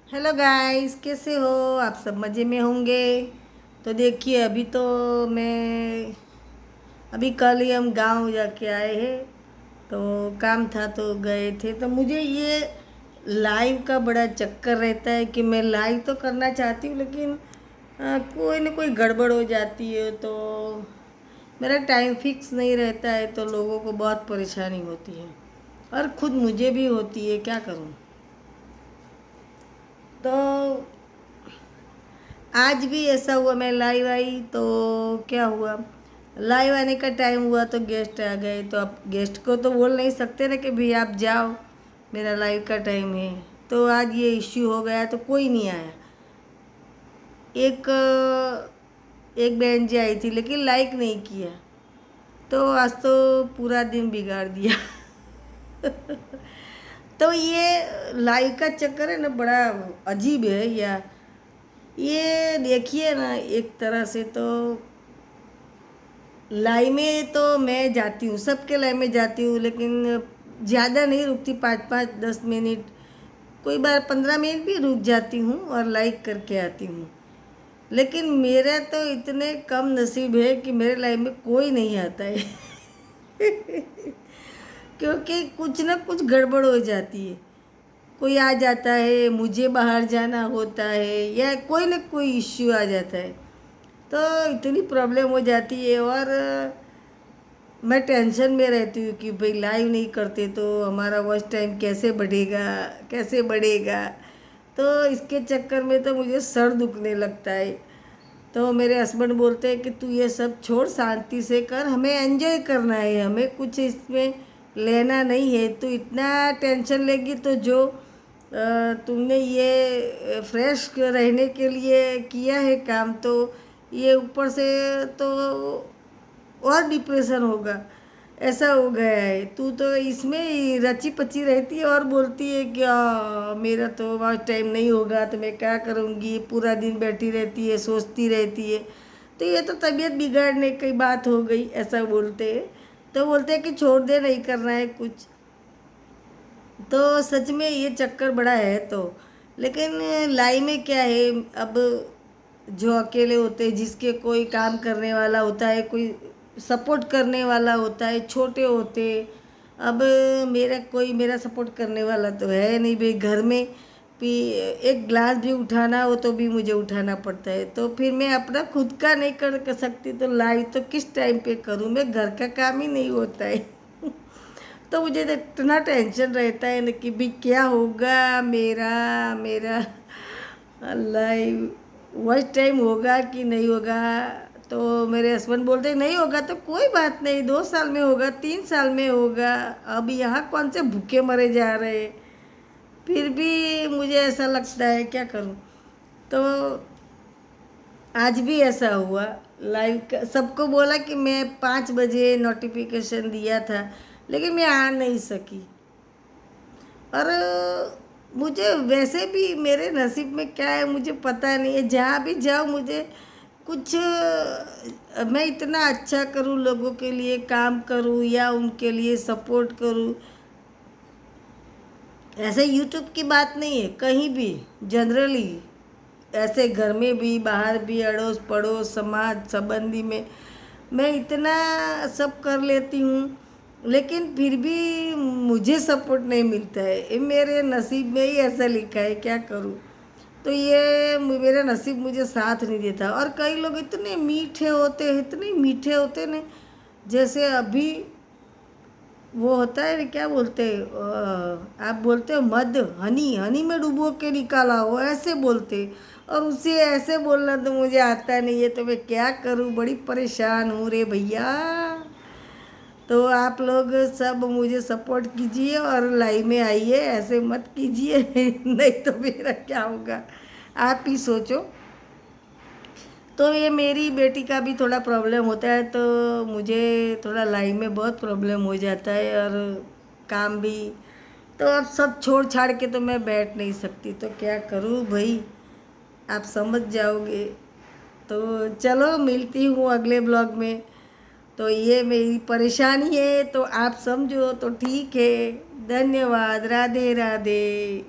Hello guys, कैसे हो आप? सब मज़े में होंगे। तो देखिए, मैं अभी कल ही हम गांव जाके आए हैं। तो काम था तो गए थे। तो मुझे ये लाइव का बड़ा चक्कर रहता है कि मैं लाइव तो करना चाहती हूँ, लेकिन कोई ना कोई गड़बड़ हो जाती है। तो मेरा टाइम फिक्स नहीं रहता है, तो लोगों को बहुत परेशानी होती है और खुद मुझे भी होती है। क्या करूँ? तो आज भी ऐसा हुआ, मैं लाइव आई तो क्या हुआ, लाइव आने का टाइम हुआ तो गेस्ट आ गए। तो अब गेस्ट को तो बोल नहीं सकते ना कि भाई आप जाओ, मेरा लाइव का टाइम है। तो आज ये इश्यू हो गया तो कोई नहीं आया। एक एक बहन जी आई थी लेकिन लाइक नहीं किया। तो आज तो पूरा दिन बिगाड़ दिया। तो ये लाइव का चक्कर है ना, बड़ा अजीब है यार। ये देखिए ना, एक तरह से तो लाइन में तो मैं जाती हूँ, सबके लाइन में जाती हूँ, लेकिन ज़्यादा नहीं रुकती, 5-5 10 मिनट, कोई बार 15 मिनट भी रुक जाती हूँ और लाइक करके आती हूँ। लेकिन मेरा तो इतने कम नसीब है कि मेरे लाइफ में कोई नहीं आता है। क्योंकि कुछ ना कुछ गड़बड़ हो जाती है। कोई आ जाता है, मुझे बाहर जाना होता है, या कोई ना कोई इश्यू आ जाता है। तो इतनी प्रॉब्लम हो जाती है। और मैं टेंशन में रहती हूँ कि भाई लाइव नहीं करते तो हमारा वॉच टाइम कैसे बढ़ेगा, कैसे बढ़ेगा। तो इसके चक्कर में तो मुझे सर दुखने लगता है। तो मेरे हस्बैंड बोलते हैं कि तू ये सब छोड़, शांति से कर, हमें एंजॉय करना है, हमें कुछ इसमें लेना नहीं है। तू इतना टेंशन लेगी तो जो तुमने ये फ्रेश रहने के लिए किया है काम, तो ये ऊपर से तो और डिप्रेशन होगा। ऐसा हो गया है। तू तो इसमें ही रची पची रहती है और बोलती है कि मेरा तो वॉच टाइम नहीं होगा तो मैं क्या करूँगी, पूरा दिन बैठी रहती है, सोचती रहती है। तो ये तो तबीयत बिगाड़ने की बात हो गई, ऐसा बोलते हैं। तो बोलते हैं कि छोड़ दे, नहीं करना है कुछ। तो सच में ये चक्कर बड़ा है। तो लेकिन लाई में क्या है, अब जो अकेले होते हैं, जिसके कोई काम करने वाला होता है, कोई सपोर्ट करने वाला होता है, छोटे होते। अब मेरा कोई मेरा सपोर्ट करने वाला तो है नहीं भाई। घर में भी एक ग्लास भी उठाना हो तो भी मुझे उठाना पड़ता है। तो फिर मैं अपना खुद का नहीं कर सकती तो लाइव तो किस टाइम पे करूँ? मैं घर का काम ही नहीं होता है। तो मुझे तो इतना टेंशन रहता है ना कि भाई क्या होगा मेरा मेरा लाइव वॉच टाइम होगा कि नहीं होगा। तो मेरे हस्बैंड बोलते हैं नहीं होगा तो कोई बात नहीं, 2 साल में होगा, 3 साल में होगा। अब यहाँ कौन से भूखे मरे जा रहे हैं। फिर भी मुझे ऐसा लगता है, क्या करूँ। तो आज भी ऐसा हुआ। लाइव सबको बोला कि मैं 5 बजे नोटिफिकेशन दिया था, लेकिन मैं आ नहीं सकी। और मुझे वैसे भी मेरे नसीब में क्या है मुझे पता नहीं है। जहाँ भी जाऊँ मुझे कुछ मैं इतना अच्छा करूँ, लोगों के लिए काम करूँ या उनके लिए सपोर्ट करूँ। ऐसे यूट्यूब की बात नहीं है, कहीं भी जनरली, ऐसे घर में भी, बाहर भी, अड़ोस पड़ोस, समाज संबंधी में मैं इतना सब कर लेती हूँ। लेकिन फिर भी मुझे सपोर्ट नहीं मिलता है। ये मेरे नसीब में ही ऐसा लिखा है, क्या करूँ। तो ये मेरा नसीब मुझे साथ नहीं देता। और कई लोग इतने मीठे होते हैं, इतने मीठे होते हैं ना, जैसे अभी वो होता है ना, क्या बोलते हैं, आप बोलते हो मध, हनी, हनी में डुबो के निकाला हो, ऐसे बोलते। और उसे ऐसे बोलना तो मुझे आता नहीं है, तो मैं क्या करूं, बड़ी परेशान हूँ रे भैया। तो आप लोग सब मुझे सपोर्ट कीजिए और लाइव में आइए, ऐसे मत कीजिए। नहीं तो मेरा क्या होगा, आप ही सोचो। तो ये मेरी बेटी का भी थोड़ा प्रॉब्लम होता है, तो मुझे थोड़ा लाइफ में बहुत प्रॉब्लम हो जाता है और काम भी। तो अब सब छोड़ छाड़ के तो मैं बैठ नहीं सकती, तो क्या करूँ भाई, आप समझ जाओगे। तो चलो, मिलती हूँ अगले ब्लॉग में। तो ये मेरी परेशानी है, तो आप समझो तो ठीक है। धन्यवाद, राधे राधे।